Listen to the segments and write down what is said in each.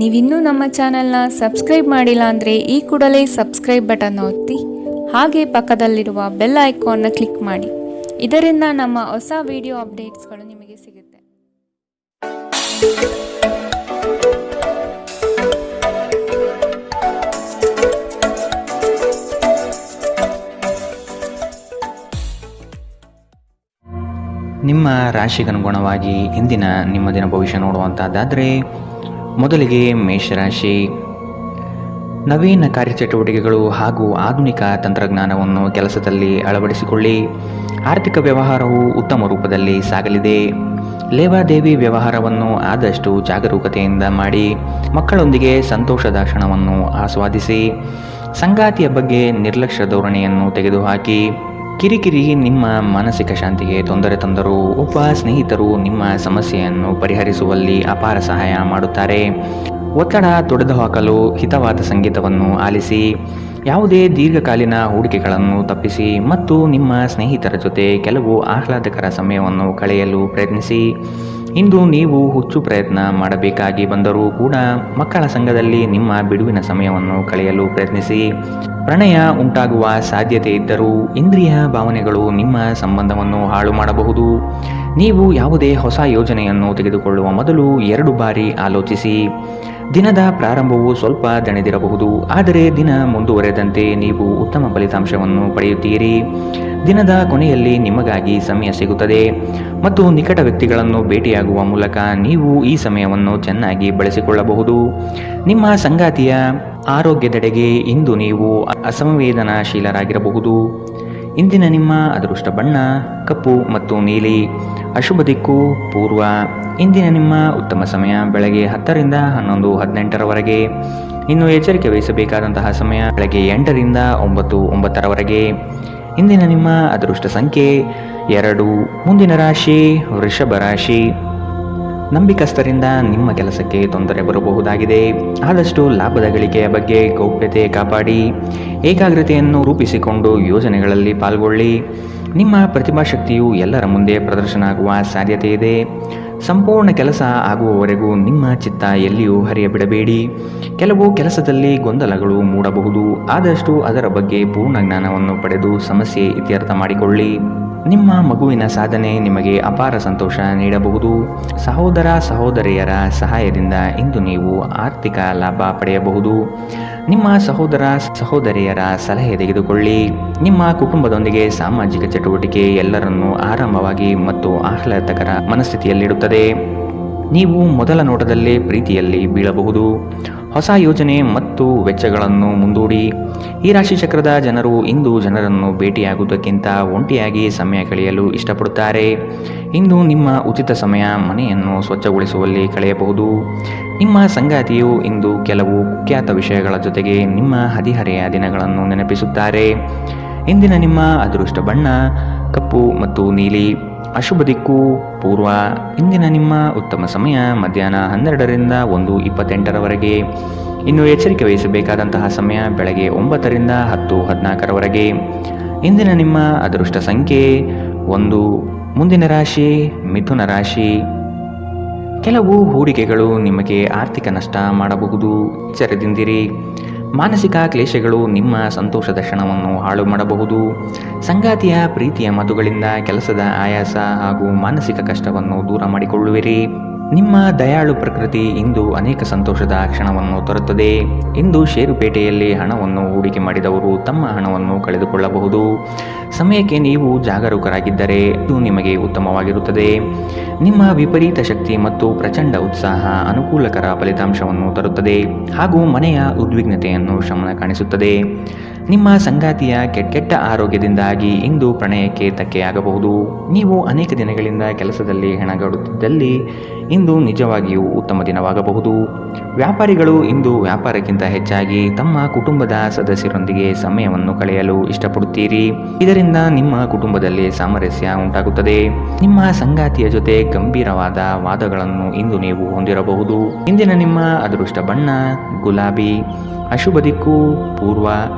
ನೀವಿನ್ನೂ ನಮ್ಮ ಚಾನೆಲ್ನ ಸಬ್ಸ್ಕ್ರೈಬ್ ಮಾಡಿಲ್ಲ ಅಂದರೆ ಈ ಕೂಡಲೇ ಸಬ್ಸ್ಕ್ರೈಬ್ ಬಟನ್ ಒತ್ತಿ ಹಾಗೆ ಪಕ್ಕದಲ್ಲಿರುವ ಬೆಲ್ ಐಕಾನ್ನ ಕ್ಲಿಕ್ ಮಾಡಿ. ಇದರಿಂದ ನಮ್ಮ ಹೊಸ ವಿಡಿಯೋ ಅಪ್ಡೇಟ್ಸ್ಗಳು ನಿಮಗೆ ಸಿಗುತ್ತೆ. ನಿಮ್ಮ ರಾಶಿಗನುಗುಣವಾಗಿ ಇಂದಿನ ನಿಮ್ಮ ದಿನ ಭವಿಷ್ಯ ನೋಡುವಂಥದ್ದಾದರೆ ಮೊದಲಿಗೆ ಮೇಷರಾಶಿ. ನವೀನ ಕಾರ್ಯಚಟುವಟಿಕೆಗಳು ಹಾಗೂ ಆಧುನಿಕ ತಂತ್ರಜ್ಞಾನವನ್ನು ಕೆಲಸದಲ್ಲಿ ಅಳವಡಿಸಿಕೊಳ್ಳಿ. ಆರ್ಥಿಕ ವ್ಯವಹಾರವು ಉತ್ತಮ ರೂಪದಲ್ಲಿ ಸಾಗಲಿದೆ. ಲೇವಾದೇವಿ ವ್ಯವಹಾರವನ್ನು ಆದಷ್ಟು ಜಾಗರೂಕತೆಯಿಂದ ಮಾಡಿ. ಮಕ್ಕಳೊಂದಿಗೆ ಸಂತೋಷದ ಕ್ಷಣವನ್ನು ಆಸ್ವಾದಿಸಿ. ಸಂಗಾತಿಯ ಬಗ್ಗೆ ನಿರ್ಲಕ್ಷ್ಯ ಧೋರಣೆಯನ್ನು ತೆಗೆದುಹಾಕಿ. ಕಿರಿಕಿರಿ ನಿಮ್ಮ ಮಾನಸಿಕ ಶಾಂತಿಗೆ ತೊಂದರೆ ತಂದರೂ ಒಬ್ಬ ಸ್ನೇಹಿತರು ನಿಮ್ಮ ಸಮಸ್ಯೆಯನ್ನು ಪರಿಹರಿಸುವಲ್ಲಿ ಅಪಾರ ಸಹಾಯ ಮಾಡುತ್ತಾರೆ. ಒತ್ತಡ ತೊಡೆದುಹಾಕಲು ಹಿತವಾದ ಸಂಗೀತವನ್ನು ಆಲಿಸಿ. ಯಾವುದೇ ದೀರ್ಘಕಾಲೀನ ಹೂಡಿಕೆಗಳನ್ನು ತಪ್ಪಿಸಿ ಮತ್ತು ನಿಮ್ಮ ಸ್ನೇಹಿತರ ಜೊತೆ ಕೆಲವು ಆಹ್ಲಾದಕರ ಸಮಯವನ್ನು ಕಳೆಯಲು ಪ್ರಯತ್ನಿಸಿ. ಇಂದು ನೀವು ಹುಚ್ಚು ಪ್ರಯತ್ನ ಮಾಡಬೇಕಾಗಿ ಬಂದರೂ ಕೂಡ ಮಕ್ಕಳ ಸಂಘದಲ್ಲಿ ನಿಮ್ಮ ಬಿಡುವಿನ ಸಮಯವನ್ನು ಕಳೆಯಲು ಪ್ರಯತ್ನಿಸಿ. ಪ್ರಣಯ ಉಂಟಾಗುವ ಸಾಧ್ಯತೆ ಇದ್ದರೂ ಇಂದ್ರಿಯ ಭಾವನೆಗಳು ನಿಮ್ಮ ಸಂಬಂಧವನ್ನು ಹಾಳು ಮಾಡಬಹುದು. ನೀವು ಯಾವುದೇ ಹೊಸ ಯೋಜನೆಯನ್ನು ತೆಗೆದುಕೊಳ್ಳುವ ಮೊದಲು 2 ಬಾರಿ ಆಲೋಚಿಸಿ. ದಿನದ ಪ್ರಾರಂಭವು ಸ್ವಲ್ಪ ದಣಿದಿರಬಹುದು, ಆದರೆ ದಿನ ಮುಂದುವರೆದಂತೆ ನೀವು ಉತ್ತಮ ಫಲಿತಾಂಶವನ್ನು ಪಡೆಯುತ್ತೀರಿ. ದಿನದ ಕೊನೆಯಲ್ಲಿ ನಿಮಗಾಗಿ ಸಮಯ ಸಿಗುತ್ತದೆ ಮತ್ತು ನಿಕಟ ವ್ಯಕ್ತಿಗಳನ್ನು ಭೇಟಿಯಾಗುವ ಮೂಲಕ ನೀವು ಈ ಸಮಯವನ್ನು ಚೆನ್ನಾಗಿ ಬಳಸಿಕೊಳ್ಳಬಹುದು. ನಿಮ್ಮ ಸಂಗಾತಿಯ ಆರೋಗ್ಯದೆಡೆಗೆ ಇಂದು ನೀವು ಅಸಂವೇದನಾಶೀಲರಾಗಿರಬಹುದು. ಇಂದಿನ ನಿಮ್ಮ ಅದೃಷ್ಟ ಬಣ್ಣ ಕಪ್ಪು ಮತ್ತು ನೀಲಿ. ಅಶುಭ ದಿಕ್ಕು ಪೂರ್ವ. ಇಂದಿನ ನಿಮ್ಮ ಉತ್ತಮ ಸಮಯ ಬೆಳಗ್ಗೆ 10 ರಿಂದ 11, 18ರವರೆಗೆ. ಇನ್ನು ಎಚ್ಚರಿಕೆ ವಹಿಸಬೇಕಾದಂತಹ ಸಮಯ ಬೆಳಗ್ಗೆ 8 ರಿಂದ 9, 9ರವರೆಗೆ. ಇಂದಿನ ನಿಮ್ಮ ಅದೃಷ್ಟ ಸಂಖ್ಯೆ 2. ಮುಂದಿನ ರಾಶಿ ವೃಷಭ ರಾಶಿ. ನಂಬಿಕಸ್ಥರಿಂದ ನಿಮ್ಮ ಕೆಲಸಕ್ಕೆ ತೊಂದರೆ ಬರಬಹುದಾಗಿದೆ. ಆದಷ್ಟು ಲಾಭದ ಗಳಿಕೆಯ ಬಗ್ಗೆ ಗೌಪ್ಯತೆ ಕಾಪಾಡಿ. ಏಕಾಗ್ರತೆಯನ್ನು ರೂಪಿಸಿಕೊಂಡು ಯೋಜನೆಗಳಲ್ಲಿ ಪಾಲ್ಗೊಳ್ಳಿ. ನಿಮ್ಮ ಪ್ರತಿಭಾಶಕ್ತಿಯು ಎಲ್ಲರ ಮುಂದೆ ಪ್ರದರ್ಶನ ಆಗುವ ಸಾಧ್ಯತೆ ಇದೆ. ಸಂಪೂರ್ಣ ಕೆಲಸ ಆಗುವವರೆಗೂ ನಿಮ್ಮ ಚಿತ್ತ ಎಲ್ಲಿಯೂ ಹರಿಯಬಿಡಬೇಡಿ. ಕೆಲವು ಕೆಲಸದಲ್ಲಿ ಗೊಂದಲಗಳು ಮೂಡಬಹುದು. ಆದಷ್ಟು ಅದರ ಬಗ್ಗೆ ಪೂರ್ಣ ಜ್ಞಾನವನ್ನು ಪಡೆದು ಸಮಸ್ಯೆ ಇತ್ಯರ್ಥ ಮಾಡಿಕೊಳ್ಳಿ. ನಿಮ್ಮ ಮಗುವಿನ ಸಾಧನೆ ನಿಮಗೆ ಅಪಾರ ಸಂತೋಷ ನೀಡಬಹುದು. ಸಹೋದರ ಸಹೋದರಿಯರ ಸಹಾಯದಿಂದ ಇಂದು ನೀವು ಆರ್ಥಿಕ ಲಾಭ ಪಡೆಯಬಹುದು. ನಿಮ್ಮ ಸಹೋದರ ಸಹೋದರಿಯರ ಸಲಹೆ ತೆಗೆದುಕೊಳ್ಳಿ. ನಿಮ್ಮ ಕುಟುಂಬದೊಂದಿಗೆ ಸಾಮಾಜಿಕ ಚಟುವಟಿಕೆ ಎಲ್ಲರನ್ನೂ ಆರಾಮವಾಗಿ ಮತ್ತು ಆಹ್ಲಾದಕರ ಮನಸ್ಥಿತಿಯಲ್ಲಿಡುತ್ತದೆ. ನೀವು ಮೊದಲ ನೋಟದಲ್ಲೇ ಪ್ರೀತಿಯಲ್ಲಿ ಬೀಳಬಹುದು. ಹೊಸ ಯೋಜನೆ ಮತ್ತು ವೆಚ್ಚಗಳನ್ನು ಮುಂದೂಡಿ. ಈ ರಾಶಿ ಚಕ್ರದ ಜನರು ಇಂದು ಜನರನ್ನು ಭೇಟಿಯಾಗುವುದಕ್ಕಿಂತ ಒಂಟಿಯಾಗಿ ಸಮಯ ಕಳೆಯಲು ಇಷ್ಟಪಡುತ್ತಾರೆ. ಇಂದು ನಿಮ್ಮ ಉಚಿತ ಸಮಯ ಮನೆಯನ್ನು ಸ್ವಚ್ಛಗೊಳಿಸುವಲ್ಲಿ ಕಳೆಯಬಹುದು. ನಿಮ್ಮ ಸಂಗಾತಿಯು ಇಂದು ಕೆಲವು ಕುಖ್ಯಾತ ವಿಷಯಗಳ ಜೊತೆಗೆ ನಿಮ್ಮ ಹದಿಹರೆಯ ದಿನಗಳನ್ನು ನೆನಪಿಸುತ್ತಾರೆ. ಇಂದಿನ ನಿಮ್ಮ ಅದೃಷ್ಟ ಬಣ್ಣ ಕಪ್ಪು ಮತ್ತು ನೀಲಿ. ಅಶುಭ ದಿಕ್ಕು ಪೂರ್ವ. ಇಂದಿನ ನಿಮ್ಮ ಉತ್ತಮ ಸಮಯ ಮಧ್ಯಾಹ್ನ 12 ರಿಂದ 1, 28ರವರೆಗೆ. ಇನ್ನು ಎಚ್ಚರಿಕೆ ವಹಿಸಬೇಕಾದಂತಹ ಸಮಯ ಬೆಳಗ್ಗೆ 9 ರಿಂದ 10, 14ರವರೆಗೆ. ಇಂದಿನ ನಿಮ್ಮ ಅದೃಷ್ಟ ಸಂಖ್ಯೆ 1. ಮುಂದಿನ ರಾಶಿ ಮಿಥುನ ರಾಶಿ. ಕೆಲವು ಹೂಡಿಕೆಗಳು ನಿಮಗೆ ಆರ್ಥಿಕ ನಷ್ಟ ಮಾಡಬಹುದು. ಎಚ್ಚರದಿಂದಿರಿ. ಮಾನಸಿಕ ಕ್ಲೇಶಗಳು ನಿಮ್ಮ ಸಂತೋಷದ ಕ್ಷಣವನ್ನು ಹಾಳು ಮಾಡಬಹುದು. ಸಂಗಾತಿಯ ಪ್ರೀತಿಯ ಮಾತುಗಳಿಂದ ಕೆಲಸದ ಆಯಾಸ ಹಾಗೂ ಮಾನಸಿಕ ಕಷ್ಟವನ್ನು ದೂರ ಮಾಡಿಕೊಳ್ಳುವಿರಿ. ನಿಮ್ಮ ದಯಾಳು ಪ್ರಕೃತಿ ಇಂದು ಅನೇಕ ಸಂತೋಷದ ಕ್ಷಣವನ್ನು ತರುತ್ತದೆ. ಇಂದು ಷೇರುಪೇಟೆಯಲ್ಲಿ ಹಣವನ್ನು ಹೂಡಿಕೆ ಮಾಡಿದವರು ತಮ್ಮ ಹಣವನ್ನು ಕಳೆದುಕೊಳ್ಳಬಹುದು. ಸಮಯಕ್ಕೆ ನೀವು ಜಾಗರೂಕರಾಗಿದ್ದರೆ ಇದು ನಿಮಗೆ ಉತ್ತಮವಾಗಿರುತ್ತದೆ. ನಿಮ್ಮ ವಿಪರೀತ ಶಕ್ತಿ ಮತ್ತು ಪ್ರಚಂಡ ಉತ್ಸಾಹ ಅನುಕೂಲಕರ ಫಲಿತಾಂಶವನ್ನು ತರುತ್ತದೆ ಹಾಗೂ ಮನೆಯ ಉದ್ವಿಗ್ನತೆಯನ್ನು ಶಮನ ಕಾಣಿಸುತ್ತದೆ. ನಿಮ್ಮ ಸಂಗಾತಿಯ ಕೆಟ್ಟ ಆರೋಗ್ಯದಿಂದಾಗಿ ಇಂದು ಪ್ರಣಯಕ್ಕೆ ಧಕ್ಕೆಯಾಗಬಹುದು. ನೀವು ಅನೇಕ ದಿನಗಳಿಂದ ಕೆಲಸದಲ್ಲಿ ಹೆಣಗಾಡುತ್ತಿದ್ದಲ್ಲಿ ಇಂದು ನಿಜವಾಗಿಯೂ ಉತ್ತಮ ದಿನವಾಗಬಹುದು. ವ್ಯಾಪಾರಿಗಳು ಇಂದು ವ್ಯಾಪಾರಕ್ಕಿಂತ ಹೆಚ್ಚಾಗಿ ತಮ್ಮ ಕುಟುಂಬದ ಸದಸ್ಯರೊಂದಿಗೆ ಸಮಯವನ್ನು ಕಳೆಯಲು ಇಷ್ಟಪಡುತ್ತೀರಿ. ಇದರಿಂದ ನಿಮ್ಮ ಕುಟುಂಬದಲ್ಲಿ ಸಾಮರಸ್ಯ ಉಂಟಾಗುತ್ತದೆ. ನಿಮ್ಮ ಸಂಗಾತಿಯ ಜೊತೆ ಗಂಭೀರವಾದ ವಾದಗಳನ್ನು ಇಂದು ನೀವು ಹೊಂದಿರಬಹುದು. ಇಂದಿನ ನಿಮ್ಮ ಅದೃಷ್ಟ ಬಣ್ಣ ಗುಲಾಬಿ. ಅಶುಭ ದಿಕ್ಕು ಪೂರ್ವ.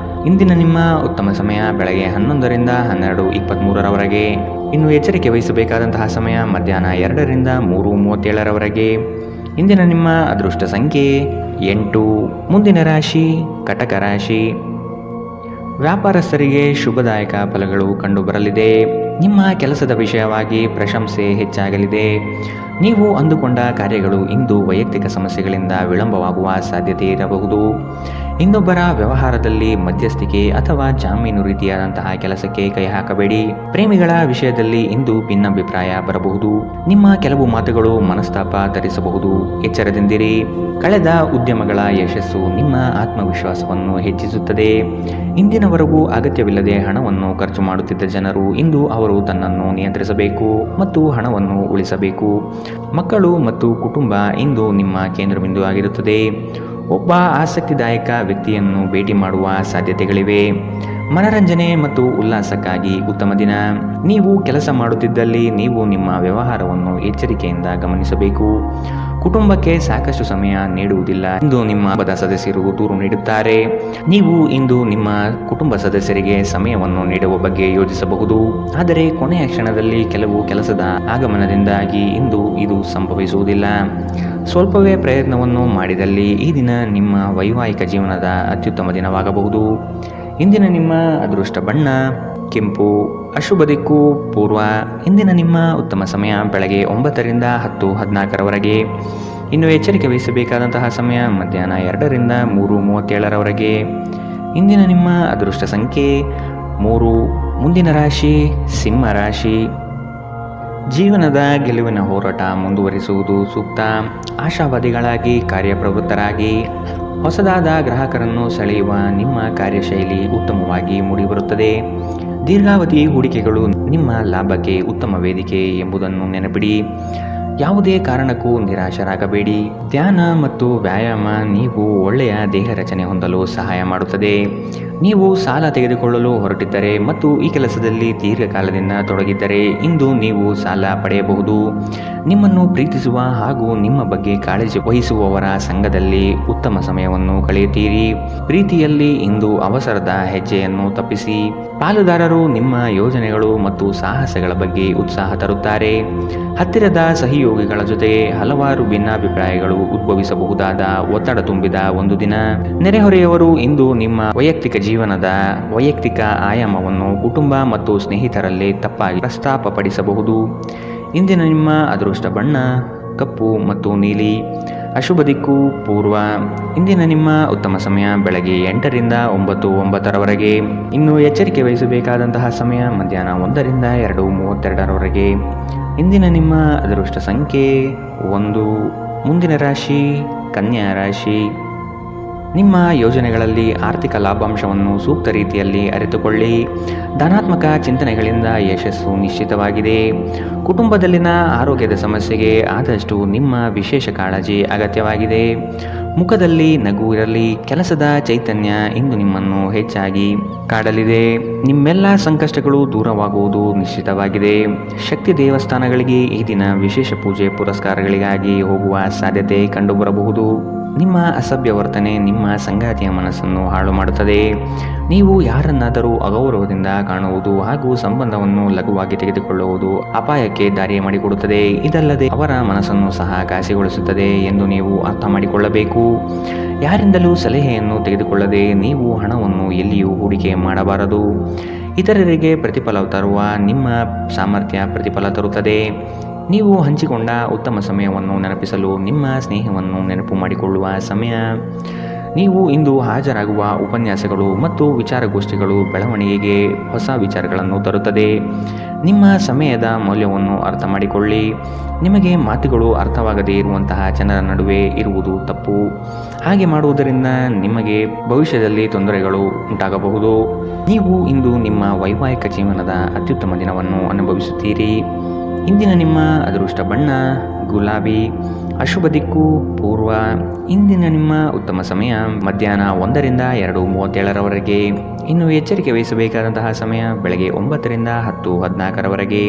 ಇಂದಿನ ನಿಮ್ಮ ಉತ್ತಮ ಸಮಯ ಬೆಳಗ್ಗೆ 11 ರಿಂದ 12, 23ರವರೆಗೆ. ಇನ್ನು ಎಚ್ಚರಿಕೆ ವಹಿಸಬೇಕಾದಂತಹ ಸಮಯ ಮಧ್ಯಾಹ್ನ 2 ರಿಂದ 3:37ರವರೆಗೆ. ಇಂದಿನ ನಿಮ್ಮ ಅದೃಷ್ಟ ಸಂಖ್ಯೆ 8. ಮುಂದಿನ ರಾಶಿ ಕಟಕ ರಾಶಿ. ವ್ಯಾಪಾರಸ್ಥರಿಗೆ ಶುಭದಾಯಕ ಫಲಗಳು ಕಂಡುಬರಲಿದೆ. ನಿಮ್ಮ ಕೆಲಸದ ವಿಷಯವಾಗಿ ಪ್ರಶಂಸೆ ಹೆಚ್ಚಾಗಲಿದೆ. ನೀವು ಅಂದುಕೊಂಡ ಕಾರ್ಯಗಳು ಇಂದು ವೈಯಕ್ತಿಕ ಸಮಸ್ಯೆಗಳಿಂದ ವಿಳಂಬವಾಗುವ ಸಾಧ್ಯತೆ ಇರಬಹುದು. ಇನ್ನೊಬ್ಬರ ವ್ಯವಹಾರದಲ್ಲಿ ಮಧ್ಯಸ್ಥಿಕೆ ಅಥವಾ ಜಾಮೀನು ರೀತಿಯಾದಂತಹ ಕೆಲಸಕ್ಕೆ ಕೈ ಹಾಕಬೇಡಿ. ಪ್ರೇಮಿಗಳ ವಿಷಯದಲ್ಲಿ ಇಂದು ಭಿನ್ನಾಭಿಪ್ರಾಯ ಬರಬಹುದು. ನಿಮ್ಮ ಕೆಲವು ಮಾತುಗಳು ಮನಸ್ತಾಪ ತರಿಸಬಹುದು. ಎಚ್ಚರದಿಂದಿರಿ. ಕಳೆದ ಉದ್ಯಮಗಳ ಯಶಸ್ಸು ನಿಮ್ಮ ಆತ್ಮವಿಶ್ವಾಸವನ್ನು ಹೆಚ್ಚಿಸುತ್ತದೆ. ಇಂದಿನವರೆಗೂ ಅಗತ್ಯವಿಲ್ಲದೆ ಹಣವನ್ನು ಖರ್ಚು ಮಾಡುತ್ತಿದ್ದ ಜನರು ಇಂದು ಅವರು ತನ್ನನ್ನು ನಿಯಂತ್ರಿಸಬೇಕು ಮತ್ತು ಹಣವನ್ನು ಉಳಿಸಬೇಕು. ಮಕ್ಕಳು ಮತ್ತು ಕುಟುಂಬ ಇಂದು ನಿಮ್ಮ ಕೇಂದ್ರಬಿಂದು ಆಗಿರುತ್ತದೆ. ಒಬ್ಬ ಆಸಕ್ತಿದಾಯಕ ವ್ಯಕ್ತಿಯನ್ನು ಭೇಟಿ ಮಾಡುವ ಸಾಧ್ಯತೆಗಳಿವೆ. ಮನರಂಜನೆ ಮತ್ತು ಉಲ್ಲಾಸಕ್ಕಾಗಿ ಉತ್ತಮ ದಿನ. ನೀವು ಕೆಲಸ ಮಾಡುತ್ತಿದ್ದಲ್ಲಿ ನೀವು ನಿಮ್ಮ ವ್ಯವಹಾರವನ್ನು ಎಚ್ಚರಿಕೆಯಿಂದ ಗಮನಿಸಬೇಕು. ಕುಟುಂಬಕ್ಕೆ ಸಾಕಷ್ಟು ಸಮಯ ನೀಡುವುದಿಲ್ಲ. ಇಂದು ನಿಮ್ಮ ಹಬ್ಬದ ಸದಸ್ಯರು ದೂರು ನೀಡುತ್ತಾರೆ. ನೀವು ಇಂದು ನಿಮ್ಮ ಕುಟುಂಬ ಸದಸ್ಯರಿಗೆ ಸಮಯವನ್ನು ನೀಡುವ ಬಗ್ಗೆ ಯೋಚಿಸಬಹುದು. ಆದರೆ ಕೊನೆಯ ಕ್ಷಣದಲ್ಲಿ ಕೆಲವು ಕೆಲಸದ ಆಗಮನದಿಂದಾಗಿ ಇಂದು ಇದು ಸಂಭವಿಸುವುದಿಲ್ಲ. ಸ್ವಲ್ಪವೇ ಪ್ರಯತ್ನವನ್ನು ಮಾಡಿದಲ್ಲಿ ಈ ದಿನ ನಿಮ್ಮ ವೈವಾಹಿಕ ಜೀವನದ ಅತ್ಯುತ್ತಮ ದಿನವಾಗಬಹುದು. ಇಂದಿನ ನಿಮ್ಮ ಅದೃಷ್ಟ ಬಣ್ಣ ಕೆಂಪು. ಅಶುಭ ದಿಕ್ಕು ಪೂರ್ವ. ಇಂದಿನ ನಿಮ್ಮ ಉತ್ತಮ ಸಮಯ ಬೆಳಗ್ಗೆ 9 ರಿಂದ 10:14 ಇನ್ನು ಎಚ್ಚರಿಕೆ ವಹಿಸಬೇಕಾದಂತಹ ಸಮಯ ಮಧ್ಯಾಹ್ನ 2 ರಿಂದ 3:37 ಇಂದಿನ ನಿಮ್ಮ ಅದೃಷ್ಟ ಸಂಖ್ಯೆ 3. ಮುಂದಿನ ರಾಶಿ ಸಿಂಹ ರಾಶಿ. ಜೀವನದ ಗೆಲುವಿನ ಹೋರಾಟ ಮುಂದುವರಿಸುವುದು ಸೂಕ್ತ. ಆಶಾವಾದಿಗಳಾಗಿ ಕಾರ್ಯಪ್ರವೃತ್ತರಾಗಿ ಹೊಸದಾದ ಗ್ರಾಹಕರನ್ನು ಸೆಳೆಯುವ ನಿಮ್ಮ ಕಾರ್ಯಶೈಲಿ ಉತ್ತಮವಾಗಿ ಮೂಡಿಬರುತ್ತದೆ. ದೀರ್ಘಾವಧಿ ಹೂಡಿಕೆಗಳು ನಿಮ್ಮ ಲಾಭಕ್ಕೆ ಉತ್ತಮ ವೇದಿಕೆ ಎಂಬುದನ್ನು ನೆನಪಿಡಿ. ಯಾವುದೇ ಕಾರಣಕ್ಕೂ ನಿರಾಶರಾಗಬೇಡಿ. ಧ್ಯಾನ ಮತ್ತು ವ್ಯಾಯಾಮ ನೀವು ಒಳ್ಳೆಯ ದೇಹ ರಚನೆ ಹೊಂದಲು ಸಹಾಯ ಮಾಡುತ್ತದೆ. ನೀವು ಸಾಲ ತೆಗೆದುಕೊಳ್ಳಲು ಹೊರಟಿದ್ದರೆ ಮತ್ತು ಈ ಕೆಲಸದಲ್ಲಿ ದೀರ್ಘಕಾಲದಿಂದ ತೊಡಗಿದ್ದರೆ ಇಂದು ನೀವು ಸಾಲ ಪಡೆಯಬಹುದು. ನಿಮ್ಮನ್ನು ಪ್ರೀತಿಸುವ ಹಾಗೂ ನಿಮ್ಮ ಬಗ್ಗೆ ಕಾಳಜಿ ವಹಿಸುವವರ ಸಂಘದಲ್ಲಿ ಉತ್ತಮ ಸಮಯವನ್ನು ಕಳೆಯುತ್ತೀರಿ. ಪ್ರೀತಿಯಲ್ಲಿ ಇಂದು ಅವಸರದ ಹೆಜ್ಜೆಯನ್ನು ತಪ್ಪಿಸಿ. ಪಾಲುದಾರರು ನಿಮ್ಮ ಯೋಜನೆಗಳು ಮತ್ತು ಸಾಹಸಗಳ ಬಗ್ಗೆ ಉತ್ಸಾಹ ತರುತ್ತಾರೆ. ಹತ್ತಿರದ ಸಹಯೋಗಿಗಳ ಜೊತೆ ಹಲವಾರು ಭಿನ್ನಾಭಿಪ್ರಾಯಗಳು ಉದ್ಭವಿಸಬಹುದಾದ ಒತ್ತಡ ತುಂಬಿದ ಒಂದು ದಿನ. ನೆರೆಹೊರೆಯವರು ಇಂದು ನಿಮ್ಮ ವೈಯಕ್ತಿಕ ಜೀವನದ ವೈಯಕ್ತಿಕ ಆಯಾಮವನ್ನು ಕುಟುಂಬ ಮತ್ತು ಸ್ನೇಹಿತರಲ್ಲಿ ತಪ್ಪಾಗಿ ಪ್ರಸ್ತಾಪಪಡಿಸಬಹುದು. ಇಂದಿನ ನಿಮ್ಮ ಅದೃಷ್ಟ ಬಣ್ಣ ಕಪ್ಪು ಮತ್ತು ನೀಲಿ. ಅಶುಭ ದಿಕ್ಕು ಪೂರ್ವ. ಇಂದಿನ ನಿಮ್ಮ ಉತ್ತಮ ಸಮಯ ಬೆಳಗ್ಗೆ 8 ರಿಂದ 9:09 ಇನ್ನು ಎಚ್ಚರಿಕೆ ವಹಿಸಬೇಕಾದಂತಹ ಸಮಯ ಮಧ್ಯಾಹ್ನ 1 ರಿಂದ 2:32 ಇಂದಿನ ನಿಮ್ಮ ಅದೃಷ್ಟ ಸಂಖ್ಯೆ 1. ಮುಂದಿನ ರಾಶಿ ಕನ್ಯಾ ರಾಶಿ. ನಿಮ್ಮ ಯೋಜನೆಗಳಲ್ಲಿ ಆರ್ಥಿಕ ಲಾಭಾಂಶವನ್ನು ಸೂಕ್ತ ರೀತಿಯಲ್ಲಿ ಅರಿತುಕೊಳ್ಳಿ. ಧನಾತ್ಮಕ ಚಿಂತನೆಗಳಿಂದ ಯಶಸ್ಸು ನಿಶ್ಚಿತವಾಗಿದೆ. ಕುಟುಂಬದಲ್ಲಿನ ಆರೋಗ್ಯದ ಸಮಸ್ಯೆಗೆ ಆದಷ್ಟು ನಿಮ್ಮ ವಿಶೇಷ ಕಾಳಜಿ ಅಗತ್ಯವಾಗಿದೆ. ಮುಖದಲ್ಲಿ ನಗು ಇರಲಿ. ಕೆಲಸದ ಚೈತನ್ಯ ಇಂದು ನಿಮ್ಮನ್ನು ಹೆಚ್ಚಾಗಿ ಕಾಡಲಿದೆ. ನಿಮ್ಮೆಲ್ಲ ಸಂಕಷ್ಟಗಳು ದೂರವಾಗುವುದು ನಿಶ್ಚಿತವಾಗಿದೆ. ಶಕ್ತಿ ದೇವಸ್ಥಾನಗಳಿಗೆ ಈ ದಿನ ವಿಶೇಷ ಪೂಜೆ ಪುರಸ್ಕಾರಗಳಿಗಾಗಿ ಹೋಗುವ ಸಾಧ್ಯತೆ ಕಂಡುಬರಬಹುದು. ನಿಮ್ಮ ಅಸಭ್ಯ ವರ್ತನೆ ನಿಮ್ಮ ಸಂಗಾತಿಯ ಮನಸ್ಸನ್ನು ಹಾಳು ಮಾಡುತ್ತದೆ. ನೀವು ಯಾರನ್ನಾದರೂ ಅಗೌರವದಿಂದ ಕಾಣುವುದು ಹಾಗೂ ಸಂಬಂಧವನ್ನು ಲಘುವಾಗಿ ತೆಗೆದುಕೊಳ್ಳುವುದು ಅಪಾಯಕ್ಕೆ ದಾರಿ ಮಾಡಿಕೊಡುತ್ತದೆ. ಇದಲ್ಲದೆ ಅವರ ಮನಸ್ಸನ್ನು ಸಹ ಘಾಸಿಗೊಳಿಸುತ್ತದೆ ಎಂದು ನೀವು ಅರ್ಥ ಮಾಡಿಕೊಳ್ಳಬೇಕು. ಯಾರಿಂದಲೂ ಸಲಹೆಯನ್ನು ತೆಗೆದುಕೊಳ್ಳದೆ ನೀವು ಹಣವನ್ನು ಎಲ್ಲಿಯೂ ಹೂಡಿಕೆ ಮಾಡಬಾರದು. ಇತರರಿಗೆ ಪ್ರತಿಫಲ ತರುವ ನಿಮ್ಮ ಸಾಮರ್ಥ್ಯ ಪ್ರತಿಫಲ ತರುತ್ತದೆ. ನೀವು ಹಂಚಿಕೊಂಡ ಉತ್ತಮ ಸಮಯವನ್ನು ನೆನಪಿಸಲು ನಿಮ್ಮ ಸ್ನೇಹವನ್ನು ನೆನಪು ಮಾಡಿಕೊಳ್ಳುವ ಸಮಯ. ನೀವು ಇಂದು ಹಾಜರಾಗುವ ಉಪನ್ಯಾಸಗಳು ಮತ್ತು ವಿಚಾರಗೋಷ್ಠಿಗಳು ಬೆಳವಣಿಗೆಗೆ ಹೊಸ ವಿಚಾರಗಳನ್ನು ತರುತ್ತದೆ. ನಿಮ್ಮ ಸಮಯದ ಮೌಲ್ಯವನ್ನು ಅರ್ಥ ಮಾಡಿಕೊಳ್ಳಿ. ನಿಮಗೆ ಮಾತುಗಳು ಅರ್ಥವಾಗದೇ ಇರುವಂತಹ ಜನರ ನಡುವೆ ಇರುವುದು ತಪ್ಪು. ಹಾಗೆ ಮಾಡುವುದರಿಂದ ನಿಮಗೆ ಭವಿಷ್ಯದಲ್ಲಿ ತೊಂದರೆಗಳು ಉಂಟಾಗಬಹುದು. ನೀವು ಇಂದು ನಿಮ್ಮ ವೈವಾಹಿಕ ಜೀವನದ ಅತ್ಯುತ್ತಮ ದಿನವನ್ನು ಅನುಭವಿಸುತ್ತೀರಿ. ಇಂದಿನ ನಿಮ್ಮ ಅದೃಷ್ಟ ಬಣ್ಣ ಗುಲಾಬಿ. ಅಶುಭ ದಿಕ್ಕು ಪೂರ್ವ. ಇಂದಿನ ನಿಮ್ಮ ಉತ್ತಮ ಸಮಯ ಮಧ್ಯಾಹ್ನ 1 ರಿಂದ 2:37 ಇನ್ನು ಎಚ್ಚರಿಕೆ ವಹಿಸಬೇಕಾದಂತಹ ಸಮಯ ಬೆಳಗ್ಗೆ 9 ರಿಂದ 10:14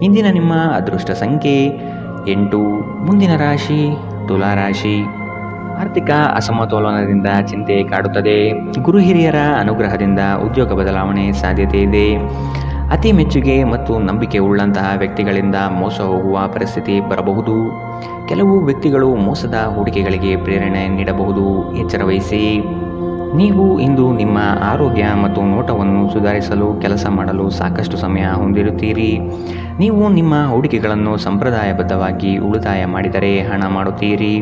ಇಂದಿನ ನಿಮ್ಮ ಅದೃಷ್ಟ ಸಂಖ್ಯೆ 8. ಮುಂದಿನ ರಾಶಿ ತುಲಾರಾಶಿ. ಆರ್ಥಿಕ ಅಸಮತೋಲನದಿಂದ ಚಿಂತೆ ಕಾಡುತ್ತದೆ. ಗುರು ಹಿರಿಯರ ಅನುಗ್ರಹದಿಂದ ಉದ್ಯೋಗ ಬದಲಾವಣೆ ಸಾಧ್ಯತೆ ಇದೆ. ಅತಿ ಮೆಚ್ಚುಗೆ ಮತ್ತು ನಂಬಿಕೆ ಉಳ್ಳಂತಹ ವ್ಯಕ್ತಿಗಳಿಂದ ಮೋಸ ಹೋಗುವ ಪರಿಸ್ಥಿತಿ ಬರಬಹುದು. ಕೆಲವು ವ್ಯಕ್ತಿಗಳು ಮೋಸದ ಹೂಡಿಕೆಗಳಿಗೆ ಪ್ರೇರಣೆ ನೀಡಬಹುದು. ಎಚ್ಚರ ವಹಿಸಿ. ನೀವು ಇಂದು ನಿಮ್ಮ ಆರೋಗ್ಯ ಮತ್ತು ನೋಟವನ್ನು ಸುಧಾರಿಸಲು ಕೆಲಸ ಮಾಡಲು ಸಾಕಷ್ಟು ಸಮಯ ಹೊಂದಿರುತ್ತೀರಿ. ನೀವು ನಿಮ್ಮ ಹೂಡಿಕೆಗಳನ್ನು ಸಂಪ್ರದಾಯಬದ್ಧವಾಗಿ ಉಳಿತಾಯ ಮಾಡಿದರೆ ಹಣ ಮಾಡುತ್ತೀರಿ.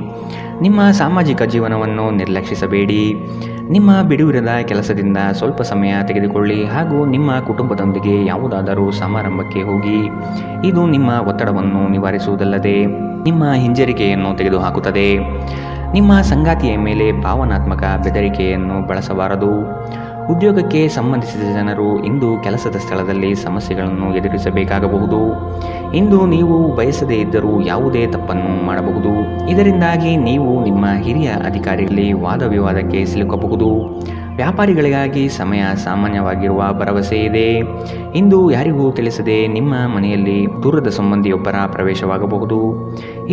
ನಿಮ್ಮ ಸಾಮಾಜಿಕ ಜೀವನವನ್ನು ನಿರ್ಲಕ್ಷಿಸಬೇಡಿ. ನಿಮ್ಮ ಬಿಡುವಿರದ ಕೆಲಸದಿಂದ ಸ್ವಲ್ಪ ಸಮಯ ತೆಗೆದುಕೊಳ್ಳಿ ಹಾಗೂ ನಿಮ್ಮ ಕುಟುಂಬದೊಂದಿಗೆ ಯಾವುದಾದರೂ ಸಮಾರಂಭಕ್ಕೆ ಹೋಗಿ. ಇದು ನಿಮ್ಮ ಒತ್ತಡವನ್ನು ನಿವಾರಿಸುವುದಲ್ಲದೆ ನಿಮ್ಮ ಹಿಂಜರಿಕೆಯನ್ನು ತೆಗೆದುಹಾಕುತ್ತದೆ. ನಿಮ್ಮ ಸಂಗಾತಿಯ ಮೇಲೆ ಭಾವನಾತ್ಮಕ ಬೆದರಿಕೆಯನ್ನು ಬಳಸಬಾರದು. ಉದ್ಯೋಗಕ್ಕೆ ಸಂಬಂಧಿಸಿದ ಜನರು ಇಂದು ಕೆಲಸದ ಸ್ಥಳದಲ್ಲಿ ಸಮಸ್ಯೆಗಳನ್ನು ಎದುರಿಸಬೇಕಾಗಬಹುದು. ಇಂದು ನೀವು ಬಯಸದೇ ಇದ್ದರೂ ಯಾವುದೇ ತಪ್ಪನ್ನು ಮಾಡಬಹುದು. ಇದರಿಂದಾಗಿ ನೀವು ನಿಮ್ಮ ಹಿರಿಯ ಅಧಿಕಾರಿಗಳಲ್ಲಿ ವಾದ ವಿವಾದಕ್ಕೆ ಸಿಲುಕಬಹುದು. ವ್ಯಾಪಾರಿಗಳಿಗಾಗಿ ಸಮಯ ಸಾಮಾನ್ಯವಾಗಿರುವ ಭರವಸೆ ಇದೆ. ಇಂದು ಯಾರಿಗೂ ತಿಳಿಸದೆ ನಿಮ್ಮ ಮನೆಯಲ್ಲಿ ದೂರದ ಸಂಬಂಧಿಯೊಬ್ಬರ ಪ್ರವೇಶವಾಗಬಹುದು.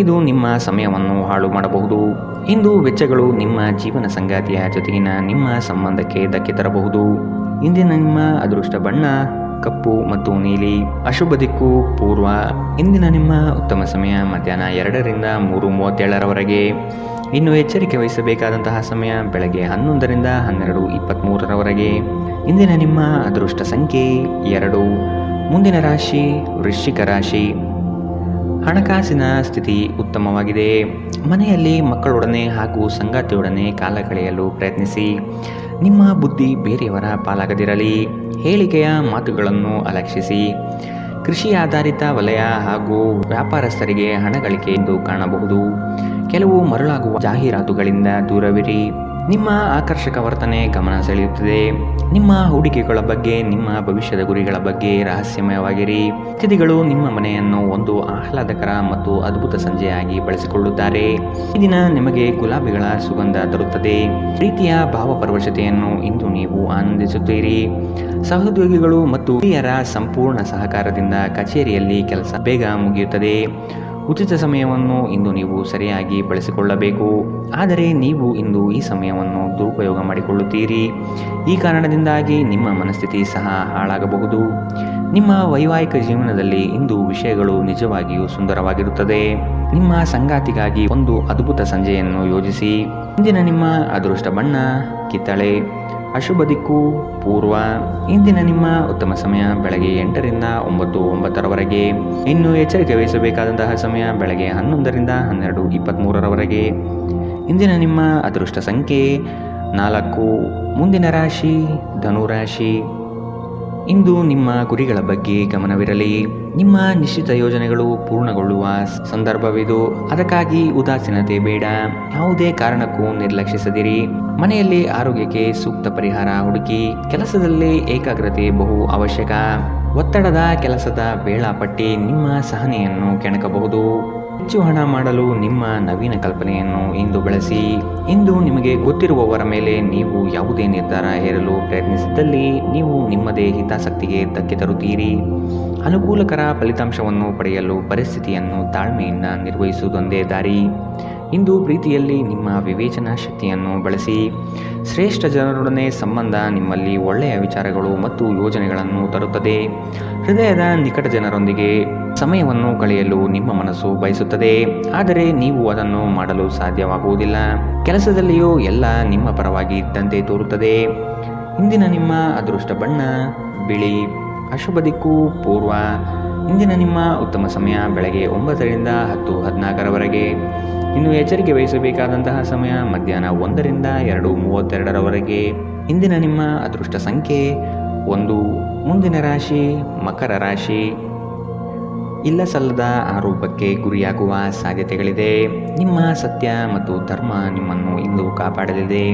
ಇದು ನಿಮ್ಮ ಸಮಯವನ್ನು ಹಾಳು ಮಾಡಬಹುದು. ಇಂದು ವೆಚ್ಚಗಳು ನಿಮ್ಮ ಜೀವನ ಸಂಗಾತಿಯ ಜೊತೆಗಿನ ನಿಮ್ಮ ಸಂಬಂಧಕ್ಕೆ ಧಕ್ಕೆ ತರಬಹುದು. ಇಂದಿನ ನಿಮ್ಮ ಅದೃಷ್ಟ ಬಣ್ಣ ಕಪ್ಪು ಮತ್ತು ನೀಲಿ. ಅಶುಭ ದಿಕ್ಕು ಪೂರ್ವ. ಇಂದಿನ ನಿಮ್ಮ ಉತ್ತಮ ಸಮಯ ಮಧ್ಯಾಹ್ನ 2ರಿಂದ 3:37ರವರೆಗೆ. ಇನ್ನು ಎಚ್ಚರಿಕೆ ವಹಿಸಬೇಕಾದಂತಹ ಸಮಯ ಬೆಳಗ್ಗೆ 11ರಿಂದ 12:23ರವರೆಗೆ. ಇಂದಿನ ನಿಮ್ಮ ಅದೃಷ್ಟ ಸಂಖ್ಯೆ 2. ಮುಂದಿನ ರಾಶಿ ವೃಶ್ಚಿಕ ರಾಶಿ. ಹಣಕಾಸಿನ ಸ್ಥಿತಿ ಉತ್ತಮವಾಗಿದೆ. ಮನೆಯಲ್ಲಿ ಮಕ್ಕಳೊಡನೆ ಹಾಗೂ ಸಂಗಾತಿಯೊಡನೆ ಕಾಲ ಕಳೆಯಲು ಪ್ರಯತ್ನಿಸಿ. ನಿಮ್ಮ ಬುದ್ಧಿ ಬೇರೆಯವರ ಪಾಲಾಗದಿರಲಿ. ಹೇಳಿಕೆಯ ಮಾತುಗಳನ್ನು ಅಲಕ್ಷಿಸಿ. ಕೃಷಿ ಆಧಾರಿತ ವಲಯ ಹಾಗೂ ವ್ಯಾಪಾರಸ್ಥರಿಗೆ ಹಣ ಗಳಿಕೆ ಎಂದು ಕಾಣಬಹುದು. ಕೆಲವು ಮರಳಾಗುವ ಜಾಹೀರಾತುಗಳಿಂದ ದೂರವಿರಿ. ನಿಮ್ಮ ಆಕರ್ಷಕ ವರ್ತನೆ ಗಮನ ಸೆಳೆಯುತ್ತದೆ. ನಿಮ್ಮ ಹೂಡಿಕೆಗಳ ಬಗ್ಗೆ, ನಿಮ್ಮ ಭವಿಷ್ಯದ ಗುರಿಗಳ ಬಗ್ಗೆ ರಹಸ್ಯಮಯವಾಗಿರಿ. ಅತಿಥಿಗಳು ನಿಮ್ಮ ಮನೆಯನ್ನು ಒಂದು ಆಹ್ಲಾದಕರ ಮತ್ತು ಅದ್ಭುತ ಸಂಜೆಯಾಗಿ ಬಳಸಿಕೊಳ್ಳುತ್ತಾರೆ. ಈ ದಿನ ನಿಮಗೆ ಗುಲಾಬಿಗಳ ಸುಗಂಧ ತರುತ್ತದೆ. ಪ್ರೀತಿಯ ಭಾವಪರವಶತೆಯನ್ನು ಇಂದು ನೀವು ಆನಂದಿಸುತ್ತೀರಿ. ಸಹೋದ್ಯೋಗಿಗಳು ಮತ್ತು ಹಿರಿಯರ ಸಂಪೂರ್ಣ ಸಹಕಾರದಿಂದ ಕಚೇರಿಯಲ್ಲಿ ಕೆಲಸ ಬೇಗ ಮುಗಿಯುತ್ತದೆ. ಉಚಿತ ಸಮಯವನ್ನು ಇಂದು ನೀವು ಸರಿಯಾಗಿ ಬಳಸಿಕೊಳ್ಳಬೇಕು. ಆದರೆ ನೀವು ಇಂದು ಈ ಸಮಯವನ್ನು ದುರುಪಯೋಗ ಮಾಡಿಕೊಳ್ಳುತ್ತೀರಿ. ಈ ಕಾರಣದಿಂದಾಗಿ ನಿಮ್ಮ ಮನಸ್ಥಿತಿ ಸಹ ಹಾಳಾಗಬಹುದು. ನಿಮ್ಮ ವೈವಾಹಿಕ ಜೀವನದಲ್ಲಿ ಇಂದು ವಿಷಯಗಳು ನಿಜವಾಗಿಯೂ ಸುಂದರವಾಗಿರುತ್ತದೆ. ನಿಮ್ಮ ಸಂಗಾತಿಗಾಗಿ ಒಂದು ಅದ್ಭುತ ಸಂಜೆಯನ್ನು ಯೋಜಿಸಿ. ಇಂದಿನ ನಿಮ್ಮ ಅದೃಷ್ಟ ಬಣ್ಣ ಕಿತ್ತಳೆ. ಅಶುಭ ದಿಕ್ಕು ಪೂರ್ವ. ಇಂದಿನ ನಿಮ್ಮ ಉತ್ತಮ ಸಮಯ ಬೆಳಗ್ಗೆ 8ರಿಂದ 9:09ರವರೆಗೆ. ಇನ್ನು ಎಚ್ಚರಿಕೆ ವಹಿಸಬೇಕಾದಂತಹ ಸಮಯ ಬೆಳಗ್ಗೆ 11ರಿಂದ 12:23ರವರೆಗೆ. ಇಂದಿನ ನಿಮ್ಮ ಅದೃಷ್ಟ ಸಂಖ್ಯೆ 4. ಮುಂದಿನ ರಾಶಿ ಧನುರಾಶಿ. ಇಂದು ನಿಮ್ಮ ಗುರಿಗಳ ಬಗ್ಗೆ ಗಮನವಿರಲಿ. ನಿಮ್ಮ ನಿಶ್ಚಿತ ಯೋಜನೆಗಳು ಪೂರ್ಣಗೊಳ್ಳುವ ಸಂದರ್ಭವಿದು. ಅದಕ್ಕಾಗಿ ಉದಾಸೀನತೆ ಬೇಡ. ಯಾವುದೇ ಕಾರಣಕ್ಕೂ ನಿರ್ಲಕ್ಷಿಸದಿರಿ. ಮನೆಯಲ್ಲಿ ಆರೋಗ್ಯಕ್ಕೆ ಸೂಕ್ತ ಪರಿಹಾರ ಹುಡುಕಿ. ಕೆಲಸದಲ್ಲಿ ಏಕಾಗ್ರತೆ ಬಹು ಅವಶ್ಯಕ. ಒತ್ತಡದ ಕೆಲಸದ ವೇಳಾಪಟ್ಟಿ ನಿಮ್ಮ ಸಹನೆಯನ್ನು ಕೆಣಕಬಹುದು. ಹೆಚ್ಚು ಹಣ ಮಾಡಲು ನಿಮ್ಮ ನವೀನ ಕಲ್ಪನೆಯನ್ನು ಇಂದು ಬಳಸಿ. ಇಂದು ನಿಮಗೆ ಗೊತ್ತಿರುವವರ ಮೇಲೆ ನೀವು ಯಾವುದೇ ನಿರ್ಧಾರ ಹೇರಲು ಪ್ರಯತ್ನಿಸಿದ್ದಲ್ಲಿ ನೀವು ನಿಮ್ಮದೇ ಹಿತಾಸಕ್ತಿಗೆ ಧಕ್ಕೆ ತರುತ್ತೀರಿ. ಅನುಕೂಲಕರ ಫಲಿತಾಂಶವನ್ನು ಪಡೆಯಲು ಪರಿಸ್ಥಿತಿಯನ್ನು ತಾಳ್ಮೆಯಿಂದ ನಿರ್ವಹಿಸುವುದೊಂದೇ ದಾರಿ. ಇಂದು ಪ್ರೀತಿಯಲ್ಲಿ ನಿಮ್ಮ ವಿವೇಚನಾ ಶಕ್ತಿಯನ್ನು ಬಳಸಿ. ಶ್ರೇಷ್ಠ ಜನರೊಡನೆ ಸಂಬಂಧ ನಿಮ್ಮಲ್ಲಿ ಒಳ್ಳೆಯ ವಿಚಾರಗಳು ಮತ್ತು ಯೋಜನೆಗಳನ್ನು ತರುತ್ತದೆ. ಹೃದಯದ ನಿಕಟ ಜನರೊಂದಿಗೆ ಸಮಯವನ್ನು ಕಳೆಯಲು ನಿಮ್ಮ ಮನಸ್ಸು ಬಯಸುತ್ತದೆ. ಆದರೆ ನೀವು ಅದನ್ನು ಮಾಡಲು ಸಾಧ್ಯವಾಗುವುದಿಲ್ಲ. ಕೆಲಸದಲ್ಲಿಯೂ ಎಲ್ಲ ನಿಮ್ಮ ಪರವಾಗಿ ಇದ್ದಂತೆ ತೋರುತ್ತದೆ. ಇಂದಿನ ನಿಮ್ಮ ಅದೃಷ್ಟ ಬಣ್ಣ ಬಿಳಿ. ಅಶುಭ ದಿಕ್ಕು ಪೂರ್ವ. ಇಂದಿನ ನಿಮ್ಮ ಉತ್ತಮ ಸಮಯ ಬೆಳಗ್ಗೆ 9ರಿಂದ 10:14ರವರೆಗೆ. ಇನ್ನು ಎಚ್ಚರಿಕೆ ವಹಿಸಬೇಕಾದಂತಹ ಸಮಯ ಮಧ್ಯಾಹ್ನ 1ರಿಂದ 2:32ರವರೆಗೆ. ಇಂದಿನ ನಿಮ್ಮ ಅದೃಷ್ಟ ಸಂಖ್ಯೆ 1. ಮುಂದಿನ ರಾಶಿ ಮಕರ ರಾಶಿ. ಇಲ್ಲ ಸಲ್ಲದ ಆರೋಪಕ್ಕೆ ಗುರಿಯಾಗುವ ಸಾಧ್ಯತೆಗಳಿದೆ. ನಿಮ್ಮ ಸತ್ಯ ಮತ್ತು ಧರ್ಮ ನಿಮ್ಮನ್ನು ಇಂದು ಕಾಪಾಡಲಿದೆ.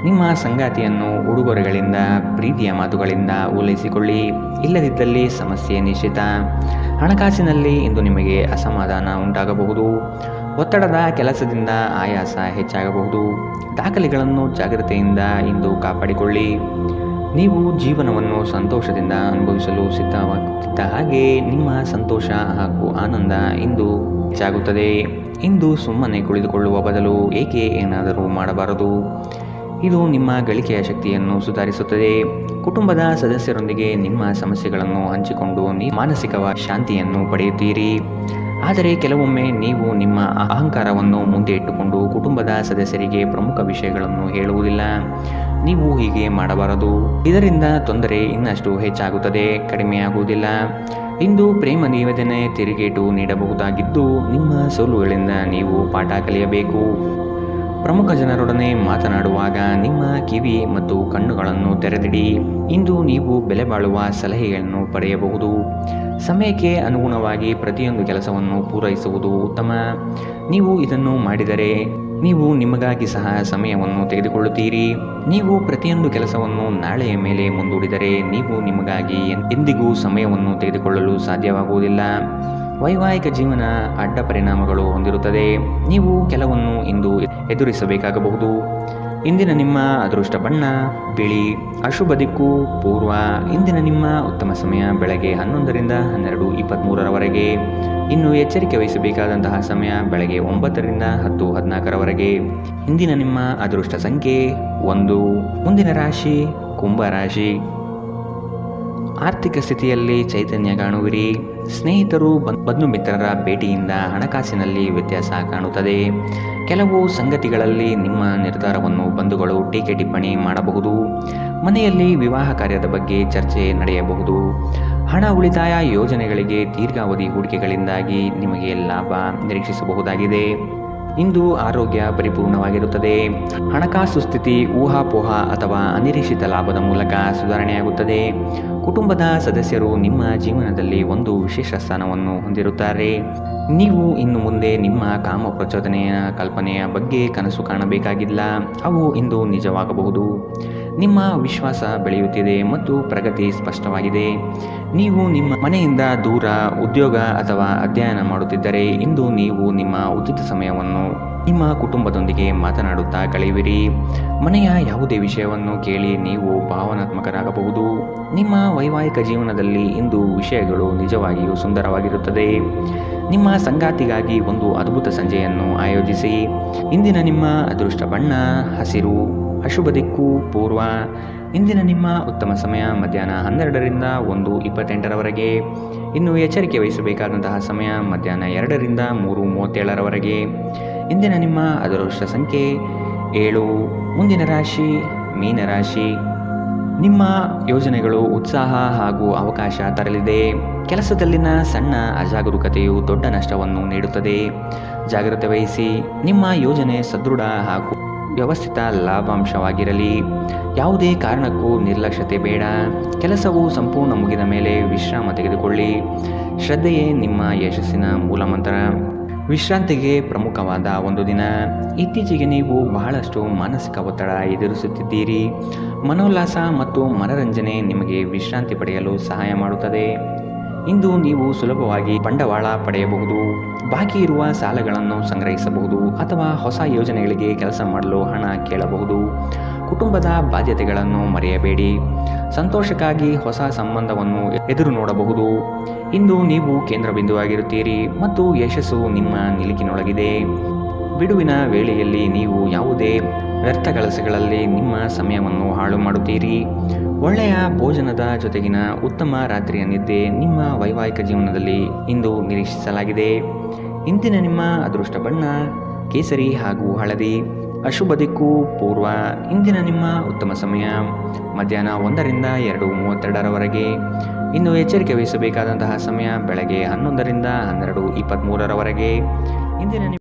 ನಿಮ್ಮ ಸಂಗಾತಿಯನ್ನು ಉಡುಗೊರೆಗಳಿಂದ, ಪ್ರೀತಿಯ ಮಾತುಗಳಿಂದ ಓಲೈಸಿಕೊಳ್ಳಿ. ಇಲ್ಲದಿದ್ದಲ್ಲಿ ಸಮಸ್ಯೆ ನಿಶ್ಚಿತ. ಹಣಕಾಸಿನಲ್ಲಿ ಇಂದು ನಿಮಗೆ ಅಸಮಾಧಾನ ಉಂಟಾಗಬಹುದು. ಒತ್ತಡದ ಕೆಲಸದಿಂದ ಆಯಾಸ ಹೆಚ್ಚಾಗಬಹುದು. ದಾಖಲೆಗಳನ್ನು ಜಾಗ್ರತೆಯಿಂದ ಇಂದು ಕಾಪಾಡಿಕೊಳ್ಳಿ. ನೀವು ಜೀವನವನ್ನು ಸಂತೋಷದಿಂದ ಅನುಭವಿಸಲು ಸಿದ್ಧವಾಗುತ್ತಿದ್ದ ಹಾಗೆ ನಿಮ್ಮ ಸಂತೋಷ ಹಾಗೂ ಆನಂದ ಇಂದು ಹೆಚ್ಚಾಗುತ್ತದೆ. ಇಂದು ಸುಮ್ಮನೆ ಕುಳಿತುಕೊಳ್ಳುವ ಬದಲು ಏನಾದರೂ ಮಾಡಬಾರದು. ಇದು ನಿಮ್ಮ ಗಳಿಕೆಯ ಶಕ್ತಿಯನ್ನು ಸುಧಾರಿಸುತ್ತದೆ. ಕುಟುಂಬದ ಸದಸ್ಯರೊಂದಿಗೆ ನಿಮ್ಮ ಸಮಸ್ಯೆಗಳನ್ನು ಹಂಚಿಕೊಂಡು ನೀವು ಮಾನಸಿಕ ಶಾಂತಿಯನ್ನು ಪಡೆಯುತ್ತೀರಿ. ಆದರೆ ಕೆಲವೊಮ್ಮೆ ನೀವು ನಿಮ್ಮ ಅಹಂಕಾರವನ್ನು ಮುಂದೆ ಇಟ್ಟುಕೊಂಡು ಕುಟುಂಬದ ಸದಸ್ಯರಿಗೆ ಪ್ರಮುಖ ವಿಷಯಗಳನ್ನು ಹೇಳುವುದಿಲ್ಲ. ನೀವು ಹೀಗೆ ಮಾಡಬಾರದು. ಇದರಿಂದ ತೊಂದರೆ ಇನ್ನಷ್ಟು ಹೆಚ್ಚಾಗುತ್ತದೆ, ಕಡಿಮೆಯಾಗುವುದಿಲ್ಲ. ಇಂದು ಪ್ರೇಮ ನಿವೇದನೆ ತಿರುಗೇಟು ನೀಡಬಹುದಾಗಿದ್ದು, ನಿಮ್ಮ ಸೋಲುಗಳಿಂದ ನೀವು ಪಾಠ ಕಲಿಯಬೇಕು. ಪ್ರಮುಖ ಜನರೊಡನೆ ಮಾತನಾಡುವಾಗ ನಿಮ್ಮ ಕಿವಿ ಮತ್ತು ಕಣ್ಣುಗಳನ್ನು ತೆರೆದಿಡಿ. ಇಂದು ನೀವು ಬೆಲೆ ಬಾಳುವ ಸಲಹೆಗಳನ್ನು ಪಡೆಯಬಹುದು. ಸಮಯಕ್ಕೆ ಅನುಗುಣವಾಗಿ ಪ್ರತಿಯೊಂದು ಕೆಲಸವನ್ನು ಪೂರೈಸುವುದು ಉತ್ತಮ. ನೀವು ಇದನ್ನು ಮಾಡಿದರೆ ನೀವು ನಿಮಗಾಗಿ ಸಹ ಸಮಯವನ್ನು ತೆಗೆದುಕೊಳ್ಳುತ್ತೀರಿ. ನೀವು ಪ್ರತಿಯೊಂದು ಕೆಲಸವನ್ನು ನಾಳೆಯ ಮೇಲೆ ಮುಂದೂಡಿದರೆ ನೀವು ನಿಮಗಾಗಿ ಎಂದಿಗೂ ಸಮಯವನ್ನು ತೆಗೆದುಕೊಳ್ಳಲು ಸಾಧ್ಯವಾಗುವುದಿಲ್ಲ. ವೈವಾಹಿಕ ಜೀವನ ಅಡ್ಡ ಪರಿಣಾಮಗಳು ಹೊಂದಿರುತ್ತದೆ. ನೀವು ಕೆಲವನ್ನು ಇಂದು ಎದುರಿಸಬೇಕಾಗಬಹುದು. ಇಂದಿನ ನಿಮ್ಮ ಅದೃಷ್ಟ ಬಣ್ಣ ಬಿಳಿ. ಅಶುಭ ದಿಕ್ಕು ಪೂರ್ವ. ಇಂದಿನ ನಿಮ್ಮ ಉತ್ತಮ ಸಮಯ ಬೆಳಗ್ಗೆ 11ರಿಂದ 12:23ರವರೆಗೆ. ಇನ್ನು ಎಚ್ಚರಿಕೆ ವಹಿಸಬೇಕಾದಂತಹ ಸಮಯ ಬೆಳಗ್ಗೆ 9ರಿಂದ 10:14ರವರೆಗೆ. ಇಂದಿನ ನಿಮ್ಮ ಅದೃಷ್ಟ ಸಂಖ್ಯೆ 1. ಮುಂದಿನ ರಾಶಿ ಕುಂಭ ರಾಶಿ. ಆರ್ಥಿಕ ಸ್ಥಿತಿಯಲ್ಲಿ ಚೈತನ್ಯ ಕಾಣುವಿರಿ. ಸ್ನೇಹಿತರು ಬಂಧು ಮಿತ್ರರ ಭೇಟಿಯಿಂದ ಹಣಕಾಸಿನಲ್ಲಿ ವ್ಯತ್ಯಾಸ ಕಾಣುತ್ತದೆ. ಕೆಲವು ಸಂಗತಿಗಳಲ್ಲಿ ನಿಮ್ಮ ನಿರ್ಧಾರವನ್ನು ಬಂಧುಗಳು ಟೀಕೆ ಟಿಪ್ಪಣಿ ಮಾಡಬಹುದು. ಮನೆಯಲ್ಲಿ ವಿವಾಹ ಕಾರ್ಯದ ಬಗ್ಗೆ ಚರ್ಚೆ ನಡೆಯಬಹುದು. ಹಣ ಉಳಿತಾಯ ಯೋಜನೆಗಳಿಗೆ ದೀರ್ಘಾವಧಿ ಹೂಡಿಕೆಗಳಿಂದಾಗಿ ನಿಮಗೆ ಲಾಭ ನಿರೀಕ್ಷಿಸಬಹುದಾಗಿದೆ. ಇಂದು ಆರೋಗ್ಯ ಪರಿಪೂರ್ಣವಾಗಿರುತ್ತದೆ. ಹಣಕಾಸು ಸ್ಥಿತಿ ಊಹಾಪೋಹ ಅಥವಾ ಅನಿರೀಕ್ಷಿತ ಲಾಭದ ಮೂಲಕ ಸುಧಾರಣೆಯಾಗುತ್ತದೆ. ಕುಟುಂಬದ ಸದಸ್ಯರು ನಿಮ್ಮ ಜೀವನದಲ್ಲಿ ಒಂದು ವಿಶೇಷ ಸ್ಥಾನವನ್ನು ಹೊಂದಿರುತ್ತಾರೆ. ನೀವು ಇನ್ನು ಮುಂದೆ ನಿಮ್ಮ ಕಾಮ ಪ್ರಚೋದನೆಯ ಕಲ್ಪನೆಯ ಬಗ್ಗೆ ಕನಸು ಕಾಣಬೇಕಾಗಿಲ್ಲ. ಅವು ಇಂದು ನಿಜವಾಗಬಹುದು. ನಿಮ್ಮ ವಿಶ್ವಾಸ ಬೆಳೆಯುತ್ತಿದೆ ಮತ್ತು ಪ್ರಗತಿ ಸ್ಪಷ್ಟವಾಗಿದೆ. ನೀವು ನಿಮ್ಮ ಮನೆಯಿಂದ ದೂರ ಉದ್ಯೋಗ ಅಥವಾ ಅಧ್ಯಯನ ಮಾಡುತ್ತಿದ್ದರೆ ಇಂದು ನೀವು ನಿಮ್ಮ ಉಚಿತ ಸಮಯವನ್ನು ನಿಮ್ಮ ಕುಟುಂಬದೊಂದಿಗೆ ಮಾತನಾಡುತ್ತಾ ಕಳೆಯುವಿರಿ. ಮನೆಯ ಯಾವುದೇ ವಿಷಯವನ್ನು ಕೇಳಿ ನೀವು ಭಾವನಾತ್ಮಕರಾಗಬಹುದು. ನಿಮ್ಮ ವೈವಾಹಿಕ ಜೀವನದಲ್ಲಿ ಇಂದು ವಿಷಯಗಳು ನಿಜವಾಗಿಯೂ ಸುಂದರವಾಗಿರುತ್ತದೆ. ನಿಮ್ಮ ಸಂಗಾತಿಗಾಗಿ ಒಂದು ಅದ್ಭುತ ಸಂಜೆಯನ್ನು ಆಯೋಜಿಸಿ. ಇಂದಿನ ನಿಮ್ಮ ಅದೃಷ್ಟ ಬಣ್ಣ ಹಸಿರು. ಅಶುಭ ದಿಕ್ಕು ಪೂರ್ವ. ಇಂದಿನ ನಿಮ್ಮ ಉತ್ತಮ ಸಮಯ ಮಧ್ಯಾಹ್ನ 12ರಿಂದ 1:28ರವರೆಗೆ. ಇನ್ನು ಎಚ್ಚರಿಕೆ ವಹಿಸಬೇಕಾದಂತಹ ಸಮಯ ಮಧ್ಯಾಹ್ನ 2ರಿಂದ 3:37ರವರೆಗೆ. ಇಂದಿನ ನಿಮ್ಮ ಅದೃಷ್ಟ ಸಂಖ್ಯೆ 7. ಮುಂದಿನ ರಾಶಿ ಮೀನರಾಶಿ. ನಿಮ್ಮ ಯೋಜನೆಗಳು ಉತ್ಸಾಹ ಹಾಗೂ ಅವಕಾಶ ತರಲಿದೆ. ಕೆಲಸದಲ್ಲಿನ ಸಣ್ಣ ಅಜಾಗರೂಕತೆಯು ದೊಡ್ಡ ನಷ್ಟವನ್ನು ನೀಡುತ್ತದೆ. ಜಾಗ್ರತೆ ವಹಿಸಿ. ನಿಮ್ಮ ಯೋಜನೆ ಸದೃಢ ಹಾಗೂ ವ್ಯವಸ್ಥಿತ ಲಾಭಾಂಶವಾಗಿರಲಿ. ಯಾವುದೇ ಕಾರಣಕ್ಕೂ ನಿರ್ಲಕ್ಷ್ಯತೆ ಬೇಡ. ಕೆಲಸವು ಸಂಪೂರ್ಣ ಮುಗಿದ ಮೇಲೆ ವಿಶ್ರಾಮ ತೆಗೆದುಕೊಳ್ಳಿ. ಶ್ರದ್ಧೆಯೇ ನಿಮ್ಮ ಯಶಸ್ಸಿನ ಮೂಲಮಂತ್ರ. ವಿಶ್ರಾಂತಿಗೆ ಪ್ರಮುಖವಾದ ಒಂದು ದಿನ. ಇತ್ತೀಚೆಗೆ ನೀವು ಬಹಳಷ್ಟು ಮಾನಸಿಕ ಒತ್ತಡ ಎದುರಿಸುತ್ತಿದ್ದೀರಿ. ಮನೋಲ್ಲಾಸ ಮತ್ತು ಮನರಂಜನೆ ನಿಮಗೆ ವಿಶ್ರಾಂತಿ ಪಡೆಯಲು ಸಹಾಯ ಮಾಡುತ್ತದೆ. ಇಂದು ನೀವು ಸುಲಭವಾಗಿ ಬಂಡವಾಳ ಪಡೆಯಬಹುದು. ಬಾಕಿ ಇರುವ ಸಾಲಗಳನ್ನು ಸಂಗ್ರಹಿಸಬಹುದು ಅಥವಾ ಹೊಸ ಯೋಜನೆಗಳಿಗೆ ಕೆಲಸ ಮಾಡಲು ಹಣ ಕೇಳಬಹುದು. ಕುಟುಂಬದ ಬಾಧ್ಯತೆಗಳನ್ನು ಮರೆಯಬೇಡಿ. ಸಂತೋಷಕ್ಕಾಗಿ ಹೊಸ ಸಂಬಂಧವನ್ನು ಎದುರು ನೋಡಬಹುದು. ಇಂದು ನೀವು ಕೇಂದ್ರ ಬಿಂದುವಾಗಿರುತ್ತೀರಿ ಮತ್ತು ಯಶಸ್ಸು ನಿಮ್ಮ ನಿಲುಕಿನೊಳಗಿದೆ. ಬಿಡುವಿನ ವೇಳೆಯಲ್ಲಿ ನೀವು ಯಾವುದೇ ವ್ಯರ್ಥ ಕೆಲಸಗಳಲ್ಲಿ ನಿಮ್ಮ ಸಮಯವನ್ನು ಹಾಳು ಮಾಡುತ್ತೀರಿ. ಒಳ್ಳೆಯ ಭೋಜನದ ಜೊತೆಗಿನ ಉತ್ತಮ ರಾತ್ರಿಯ ನಿದ್ದೆ ನಿಮ್ಮ ವೈವಾಹಿಕ ಜೀವನದಲ್ಲಿ ಇಂದು ನಿರೀಕ್ಷಿಸಲಾಗಿದೆ. ಇಂದಿನ ನಿಮ್ಮ ಅದೃಷ್ಟ ಬಣ್ಣ ಕೇಸರಿ ಹಾಗೂ ಹಳದಿ. ಅಶುಭ ದಿಕ್ಕು ಪೂರ್ವ. ಇಂದಿನ ನಿಮ್ಮ ಉತ್ತಮ ಸಮಯ ಮಧ್ಯಾಹ್ನ 1ರಿಂದ 2:32ರವರೆಗೆ. ಇನ್ನು ಎಚ್ಚರಿಕೆ ವಹಿಸಬೇಕಾದಂತಹ ಸಮಯ ಬೆಳಗ್ಗೆ 11ರಿಂದ 12:23ರವರೆಗೆ. ಇಂದಿನ